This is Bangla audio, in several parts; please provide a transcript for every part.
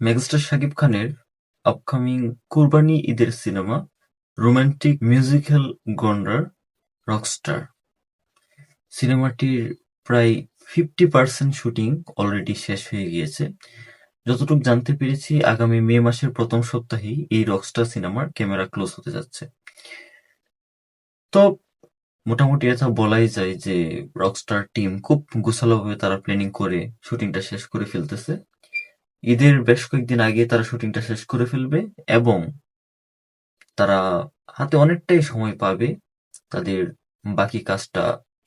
মেগাস্টার শাকিব খানের আপকামিং কোরবানি ঈদের সিনেমা রোমান্টিক মিউজিক্যাল জনরার রকস্টার সিনেমাটির প্রায় 50% শুটিং অলরেডি শেষ হয়ে গিয়েছে। যতটুকু জানতে পেরেছি আগামী মে মাসের প্রথম সপ্তাহেই এই রকস্টার সিনেমার ক্যামেরা ক্লোজ হতে যাচ্ছে। তো মোটামুটি এটা বলাই যায় যে রকস্টার টিম খুব গোছালোভাবে তারা প্ল্যানিং করে শুটিংটা শেষ করে ফেলতেছে। ঈদের বেশ কয়েকদিন আগে তারা শুটিংটা শেষ করে ফেলবে এবং তারা হাতে অনেকটাই সময় পাবে তাদের বাকি কাজটা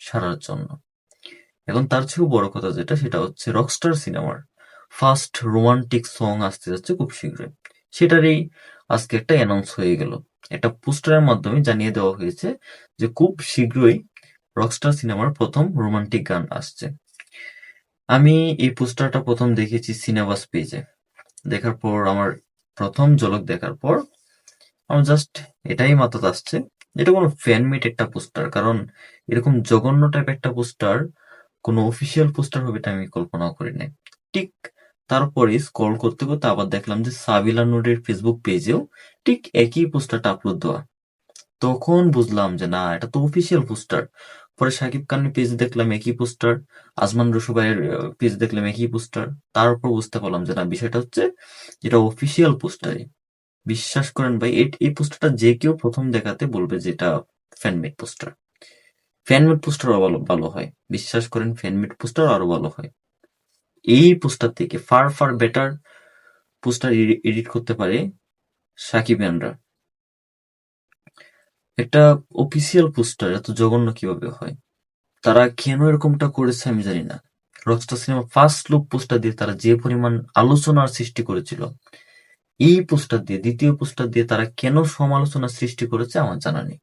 সারার জন্য। এখন তার চেয়েও বড় কথা যেটা সেটা হচ্ছে রকস্টার সিনেমার ফার্স্ট রোমান্টিক সং আসতে যাচ্ছে খুব শীঘ্রই। সেটারই আজকে একটা অ্যানাউন্স হয়ে গেল। একটা পোস্টারের মাধ্যমে জানিয়ে দেওয়া হয়েছে যে খুব শীঘ্রই রকস্টার সিনেমার প্রথম রোমান্টিক গান আসছে। আমি এই পোস্টারটা প্রথম দেখেছি সিনেবাস পেজে। দেখার পর আমার প্রথম ঝলক দেখার পর আমার জাস্ট এটাই মাথাতে আসছে, এটা কোনো ফ্যান মেড একটা পোস্টার। কারণ এরকম জঘন্য টাইপ একটা পোস্টার কোনো অফিসিয়াল পোস্টার হবে এটা আমি কল্পনাও করি নাই। ঠিক তারপরে স্ক্রল করতে করতে আবার দেখলাম যে সাবিলা নুরের ফেসবুক পেজেও ঠিক একই পোস্টারটা আপলোড দেওয়া। তখন বুঝলাম যে না, এটা তো অফিসিয়াল পোস্টার। পরে শাকিব খানের পেজ দেখলাম একই পোস্টার, আজমান রসু ভাইয়ের পেজ দেখলাম একই পোস্টার। তারপর বুঝতে পারলাম যে না, বিষয়টা হচ্ছে যেটা অফিসিয়াল পোস্টারই। বিশ্বাস করেন ভাই, এই পোস্টারটা যে কেউ প্রথম দেখাতে বলবে যে এটা ফ্যানমেড পোস্টার। ফ্যানমেড পোস্টার আরো ভালো ভালো হয়, বিশ্বাস করেন ফ্যানমেড পোস্টার আরো ভালো হয়। এই পোস্টার থেকে far far better poster edit করতে পারে সাকিবিয়ানরা। একটা অফিসিয়াল পোস্টার এত জঘন্য কিভাবে হয়? তারা কেন এরকমটা করেছে আমি জানি না। Rockstar cinema first look poster দিয়ে তারা যে পরিমাণ আলোচনার সৃষ্টি করেছিল, এই পোস্টার দিয়ে দ্বিতীয় পোস্টার দিয়ে তারা কেন সমালোচনার সৃষ্টি করেছে আমার জানা নেই।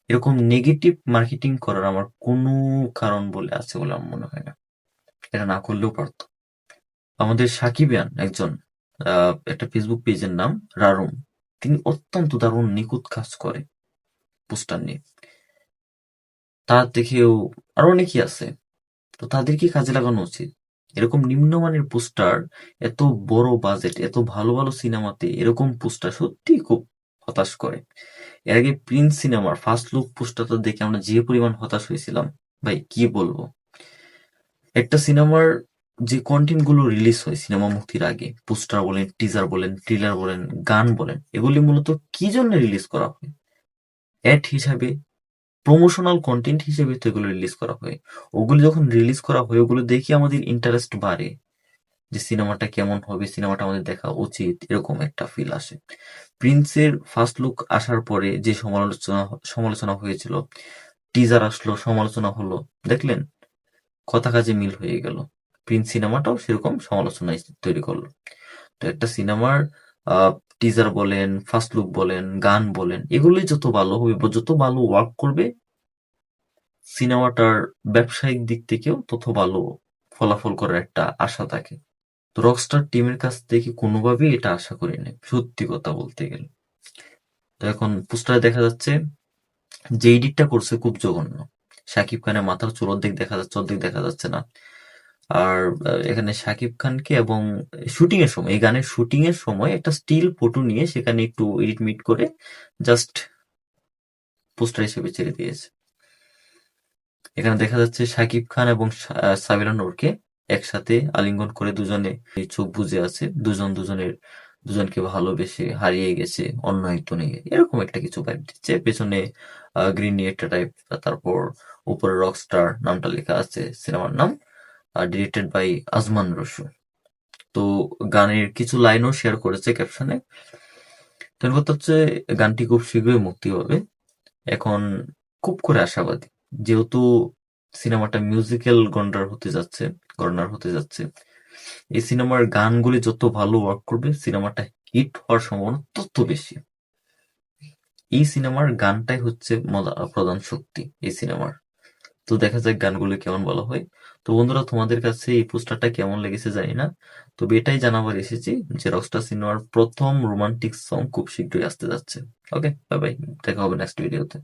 এরকম নেগেটিভ মার্কেটিং করার আমার কোনো কারণ বলে আছে বলে আমার মনে হয় না। এটা না করলেও পারতো। আমাদের সাকিবিয়ান একজন একটা ফেসবুক পেজের নাম রারুম, তিনি অত্যন্ত দারুণ নিখুঁত কাজ করে পোস্টার নিয়ে। তার দেখেও আরো অনেকেই আছে, তো তাদেরকে কাজে লাগানো উচিত। এরকম নিম্নমানের পোস্টার, এত বড় বাজেট, এত ভালো ভালো সিনেমাতে এরকম পোস্টার সত্যি খুব হতাশ করে। এর আগে প্রিন্স সিনেমার ফার্স্ট লুক পোস্টারটা দেখে আমরা যে পরিমাণ হতাশ হয়েছিলাম, ভাই কি বলবো। একটা সিনেমার যে কন্টেন্ট গুলো রিলিজ হয় সিনেমা মুক্তির আগে, পোস্টার বলেন, টিজার বলেন, ট্রেলার বলেন, গান বলেন, এগুলি মূলত কি জন্য রিলিজ করা হয়? অ্যাড হিসাবে, প্রমোশনাল কন্টেন্ট হিসেবে তো এগুলো রিলিজ করা হয়। ওগুলো যখন রিলিজ করা হয় ওগুলো দেখে আমাদের ইন্টারেস্ট বাড়ে যে সিনেমাটা কেমন হবে, সিনেমাটা আমাদের দেখা উচিত, এরকম একটা ফিল আসে। প্রিন্সের ফার্স্ট লুক আসার পরে যে সমালোচনা সমালোচনা হয়েছিল, টিজার আসলো, সমালোচনা হলো, দেখলেন কথা কাজে মিল হয়ে গেল। প্রিন্স সিনেমাটাও সেরকম সমালোচনায় তৈরি করলো। তো একটা সিনেমার টিজার বলেন, ফার্স্ট লুক বলেন, গান বলেন, এগুলোই যত ভালো হবে বা যত ভালো ওয়ার্ক করবে, সিনেমাটার ব্যবসায়িক দিক থেকেও তত ভালো ফলাফল করার একটা আশা থাকে। তো রকস্টার টিমের কাছ থেকে কোনোভাবেই এটা আশা করি না, সত্যি কথা বলতে গেলে। তো এখন পোস্টারে দেখা যাচ্ছে যে এডিটটা করছে খুব জঘন্য। শাকিব খানের মাথার চুল অর্ধেক দেখা যাচ্ছে, অর্ধেক দেখা যাচ্ছে না। আর এখানে শাকিব খানকে এবং শুটিং এর সময়, এই গানের শুটিং এর সময় একটা স্টিল ফটো নিয়ে সেখানে একটু এডিট মিট করে জাস্ট পোস্টার হিসেবে ছেড়ে দিয়েছে। এখানে দেখা যাচ্ছে শাকিব খান এবং সাবিনা নূরকে একসাথে আলিঙ্গন করে দুজনে চোখ বুজে আছে, দুজন দুজনকে ভালোবেসে হারিয়ে গেছে অন্য একজনে, এরকম একটা কিছু ভাইব দিচ্ছে। পেছনে গ্রিন একটা টাইপ, তারপর উপরে রকস্টার নামটা লেখা আছে, সিনেমার নাম, ডিরেক্টেড বাই আজমান রসু। তো গানের কিছু লাইনও শেয়ার করেছে ক্যাপশনে। তো এর কথা হচ্ছে গানটি খুব শীঘ্রই মুক্তি পাবে। এখন খুব করে আশাবাদী, যেহেতু সিনেমাটা মিউজিক্যাল গন্ডার হতে যাচ্ছে। এই সিনেমার গানগুলি যত ভালো ওয়ার্ক করবে, সিনেমাটা হিট হওয়ার সম্ভাবনা তত বেশি। এই সিনেমার গানটাই হচ্ছে প্রধান শক্তি এই সিনেমার। তো দেখা যাক গানগুলো কেমন বলা হয়। তো বন্ধুরা, তোমাদের কাছে এই পোস্টারটা কেমন লেগেছে জানি না, তবে এটাই জানাবার এসেছি যে রকস্টার সিনেমার প্রথম রোমান্টিক সং খুব শীঘ্রই আসতে যাচ্ছে। ওকে, বাই বাই, দেখা হবে নেক্সট ভিডিওতে।